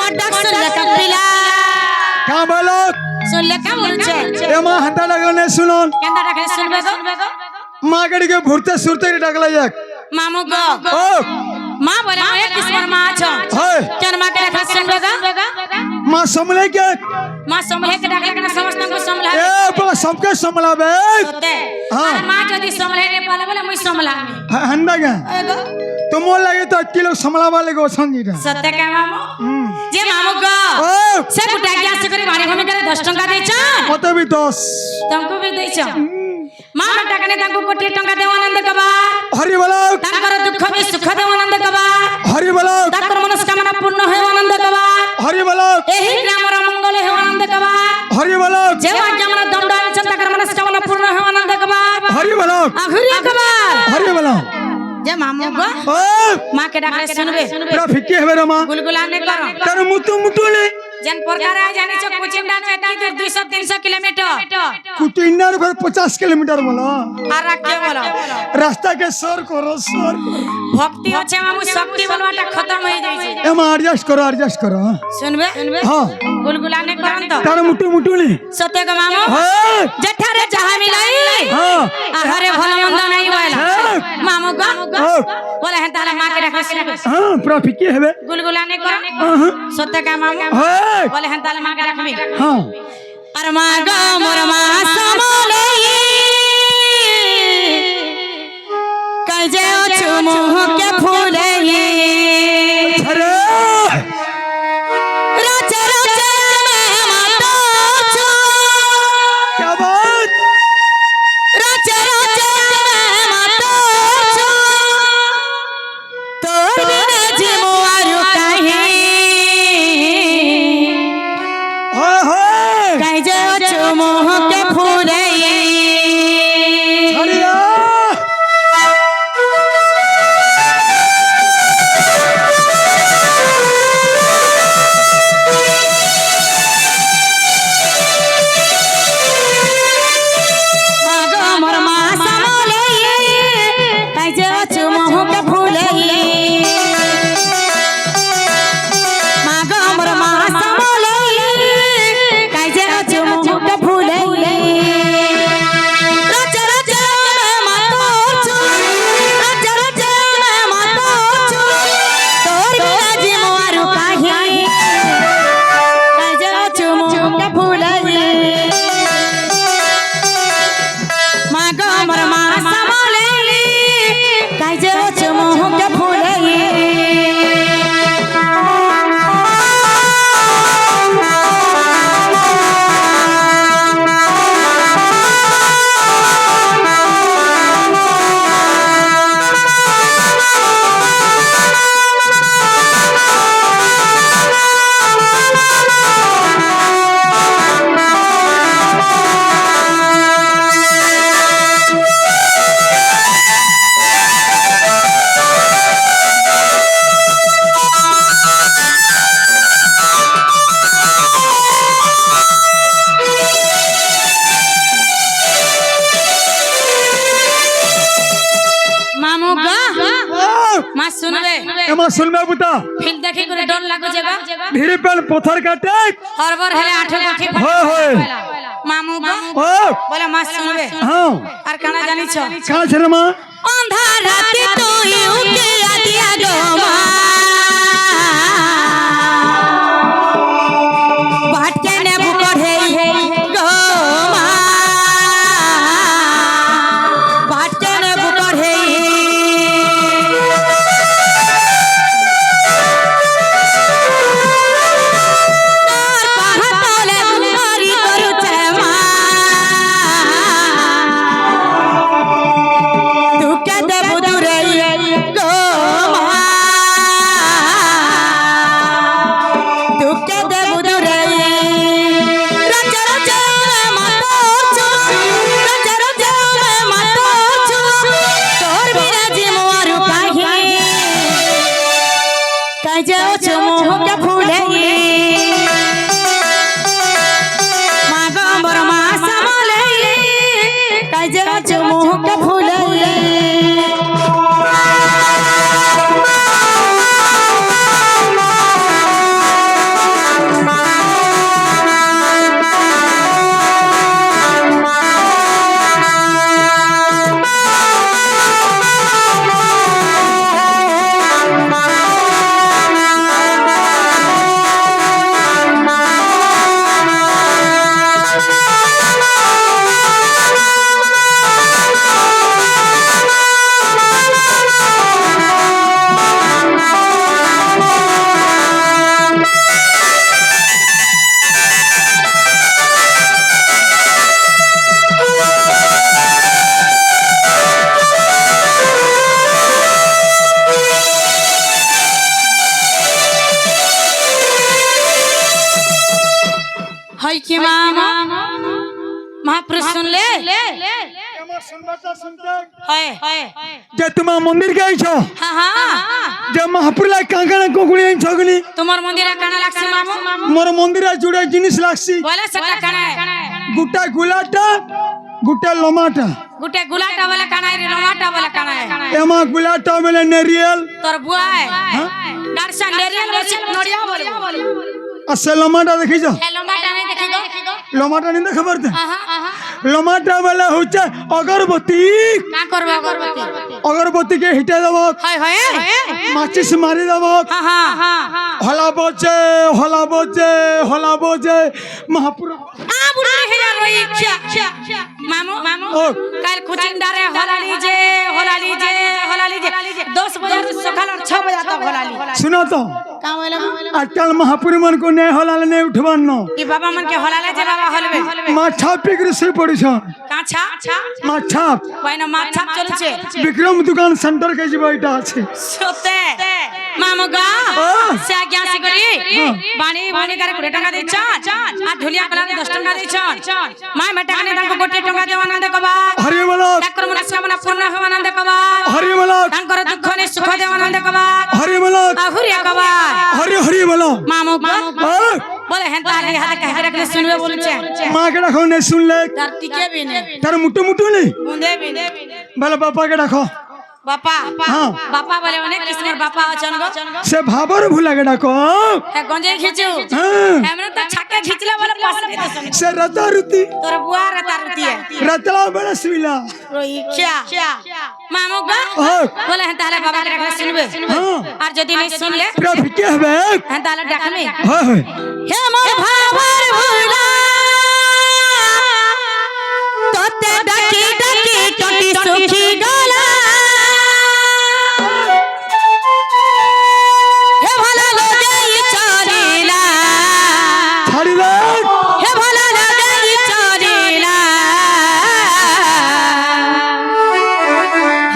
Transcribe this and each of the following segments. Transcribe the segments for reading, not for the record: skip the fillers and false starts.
তোমার ডাক শুনলে কাঁপিলা क्या बोलो শুনলে কা বলছে ए मां हंता लगला ने सुनोन কেনটা ডাকলে শুনবে গো मां गड़ी के भुरते सुरते डाकला एक মামু গো ओ মা বলে ওই কিসমর মা আছো हाय কেন মাকে ডাকলে শুনবে গো मां समले के মা সম্ভলে কে ডাকলে কেন সমস্ত को সম্ভলা ए बा सबके समलाबे সতে हाँ। আর মা যদি সম্ভলে নে পালে বলে মুই সম্ভলামি हंदा के तुम लगे तो किलो समला वाले को संगीता সতে কে মামু যে মামু গো ओ সে কুটা কি আসে করে বাড়ি ভূমি করে 10 টাকা দেইছ मत भी 10 তমকু বি দেইছ মা টাকা নে তাকু কোটি টাকা দেও আনন্দ কবা हरि बोलो তাকর দুঃখ বি সুখ দেও আনন্দ কবা हरि बोलो তাকর মনস্কামনা পূর্ণ হয় আনন্দ কবা हरि बोलो এই গ্রামর মঙ্গল হয় আনন্দ কবা हरि बोलो যে যেমন দণ্ড আছেন তাকর মনস্কামনা পূর্ণ হয় আনন্দ কবা हरि बोलो আঘুরি কবা हरि बोलो যে মামু গো ओ মাকে ডাকলে শুনবে पूरा फिक्की है रे मां গুলগুলানে করো तेरे मुतु ले जन प्रकार है जाने चो कुचिम डाल चटा दूर 200 300 किलोमीटर कुटिन्नर पर 50 किलोमीटर बोलो আর রাখতে বলো रास्ता के सर करो ভক্তি আছে মামু শক্তি বলবাটা খতম হয়ে যাইছে ए मां एडजस्ट करो শুনবে हां গুলগুলানে করন তো तेरे मुटु ले সত্য গো মামু हां জঠারে যাহা মিলাই हां আহারে ভালো মন্দ নাই বলা হ্যাঁ। মামু গো हां বলে হেন তাহলে মাকে ডাকলে শুনবে हां पूरा फिक्की है बे গুলগুলানে করো हां সত্য গো মামু हां বলে হেন তাহলে মাকে রাখবি हां আর মা গো মোর মা সমলে কাজে অছু মুহকে ফুলে अरे রাজা রাজা মাতো ছু क्या बात রাজা রাজা মাতো ছু তোর বিনা জীবো আরু কাহে हां हां কাজে অছু মুহকে ফুলে अरे মাগো মোর মা সমলে কাজে অছু মুহকে ফুলে মাগো মোর মা সমলে কাজে অছু মুহকে ফুলে রাজা রাজা মাতো ছু রাজা রাজা মাতো ছু তোর বিনা জীবো আরু কাহে কাজে অছু মুহকে ফুলে মাগো মোর মা সমলে কাজে অছু মুহকে ফুলে মামু গো মা শুনবে ए मां सुन में बुता ফিল দেখি করে ডর লাগো জায়গা धीरे पर पत्थर काटे হরবর হেলে আঠে কাঠি হয়, হয়। মামু গো ओ বলে মা শুনবে हां আর কানা জানিছ कहां छे रे मां অন্ধার রাতে তুই উকে আদিয়া গো মা ভাটকে নেবু কঢ়ে গো মা ভাটকে নেবু কঢ়ে তোর পাহাতলে বুমারি করুছে মা তুকে দেবু দূরে গো মা তুকে দেবু দূরে রাজা রাজা মাতো ছু রাজা রাজা মাতো ছু তোর বিনা জীবো আরু কাহে কাজে অছু মুহকে ফুলে মাগো মোর মা সমলে কাজে অছু মুহকে ফুলে হয় কি মামা মহাপুরুষ শুনলে হয় যে তোমার মন্দির গেছো হ্যাঁ হ্যাঁ যে মহাপুরুলা কাঁকড়া কুকুড়ি ছগনি তোমার মন্দিরে কানা লাগছে মামু মোর মন্দিরে জুড়ে জিনিস লাগছি বলে সেটা কানা গোটা গুলাটা গোটা লমাটা গুটে গুলাটা বলে কানাই রে লমাটা বলে কানাই এমা গুলাটা বলে নেরিয়াল তোর বুয়াই গারসা নেরিয়াল বলছে নড়িয়া বলে আর সে লমাটা দেখিছ হে লমাটা নাই দেখি গো লমাটা নিয়ে দেখে পারতে আহা আহা লমাটা বলে হচ্ছে অগরবতী কা করব অগরবতী অগরবতীকে হিটে দেব হয় হয় মাচিস মারি দেব হ্যাঁ হ্যাঁ হলা বজে মহাপুর আ বুড়ি হেলা রই খ্যা মামু মামু ও কাল কুচিন্দারে হলালি যে 10 बजे सकाळ 6 बजे तक हलाली सुनो तो का बोले आजकल महापुरी मन को नहीं हलाल नहीं उठवान नो ई बाबा मन के हलाले जे बाबा हलबे माछा पिकर से पड़ी छ काछा माछा কইনা মাছা চলছে विक्रम दुकान सेंटर के जीवा এটা আছে সতে মামু গা সে আজ্ঞা সে করি বাণী করে 20 টাকা দিছ আর ঢুলিয়া কলা 10 টাকা দিছ মাই মেটা কানে তাকে 1 টাকা দেওয়া আনন্দ কবা হরি বলো ডাক্তার মনস্কামনা পূর্ণ হওয়া আনন্দ কবা হরি বলো তাঙ্কর দুঃখ নে সুখ দেওয়া আনন্দ কবা হরি বলো আহুরিয়া কবা হরি বলো মামু বলে হেন তার হাতে কহে রাখলে শুনবে বলছে মা के रखो ने सुन ले তার টিকে বি নে तार मुट्टू नहीं বুঁদে বি নে बोले पापा के रखो বাপা हाँ বাপা বলে অনেক কিসমের বাপা আছেন গো से भाबर भूला के रखो হে গঞ্জে খিচু हाँ আমরা তো ছাকে খিচলে বলে পাস দিতে শুন से रता रुती তোর বুয়ার তার দিয়ে रतला बड़ा सुइला রই খ্যা মামু গা हाँ বলে হেন তাহলে বাবা কে রাখলে শুনবে हाँ আর যদি নাই শুনলে पूरा फिके हबे হেন তাহলে ডাকমি हाँ হে মোর ভাবার ভুলা তোতে ডাকি টটি সুখী গলা হে ভালো লাগেই চলিলা ছাড়ি দে হে ভালো লাগেই চলিলা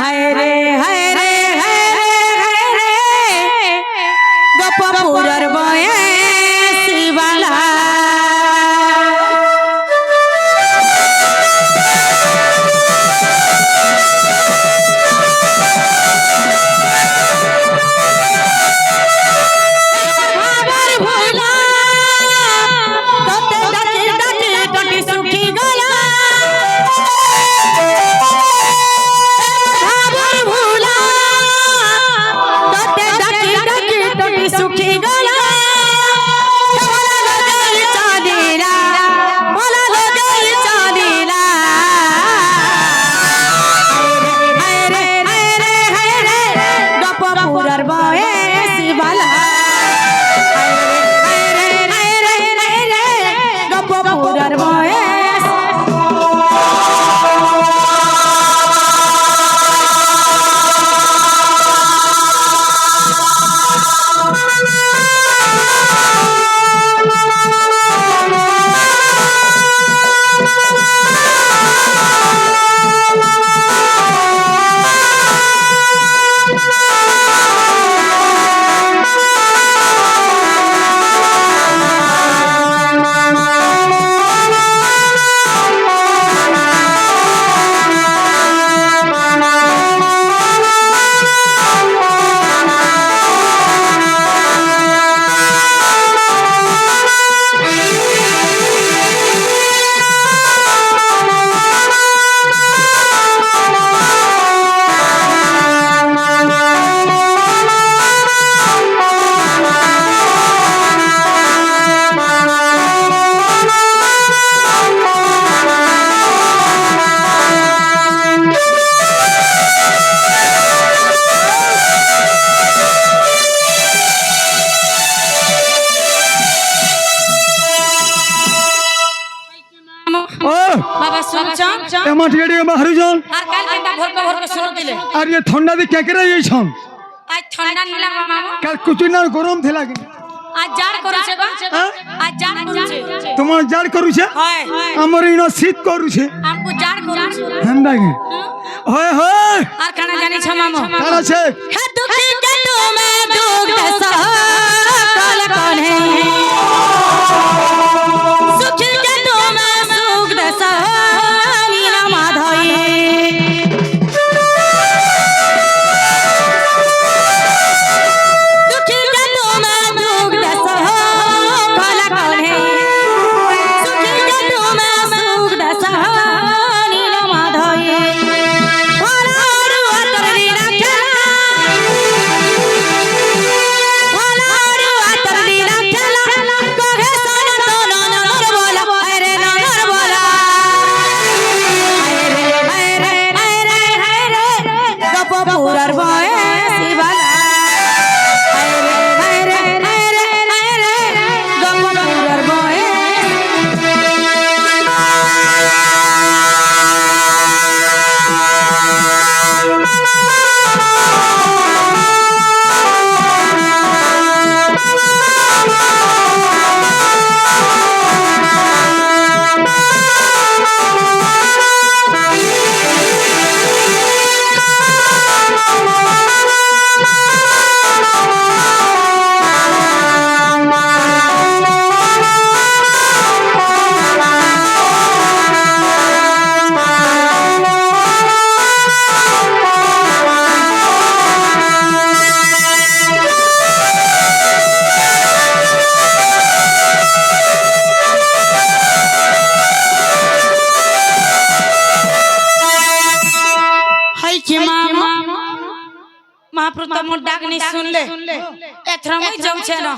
হায় রে গোপপুরের বয়ে শিবালা বাবা শুনছ एमट गेडी बाहर जान আর কাল কেনটা ভোর করে শুনো দিলে और ये ठंडा दे केकरे ये छन আজ ঠান্ডা নিলা মামু कल कुछ ना गरम थेला के আজ জাড় করছে গো हाँ? আজ জাড় করছে তোমার জার করু छे হয় हमर इनो শীত করু छे আমকু জাড় করছে ठंडा के होय होय আর খানা জানি ছ মামু কাল আছে হে দুঃখী কে তুমি দুঃখ সকল কোনে সুখী কি মামা মহাপ্রভু তো মোর ডাক নি শুনলে এথর মই যাউছে না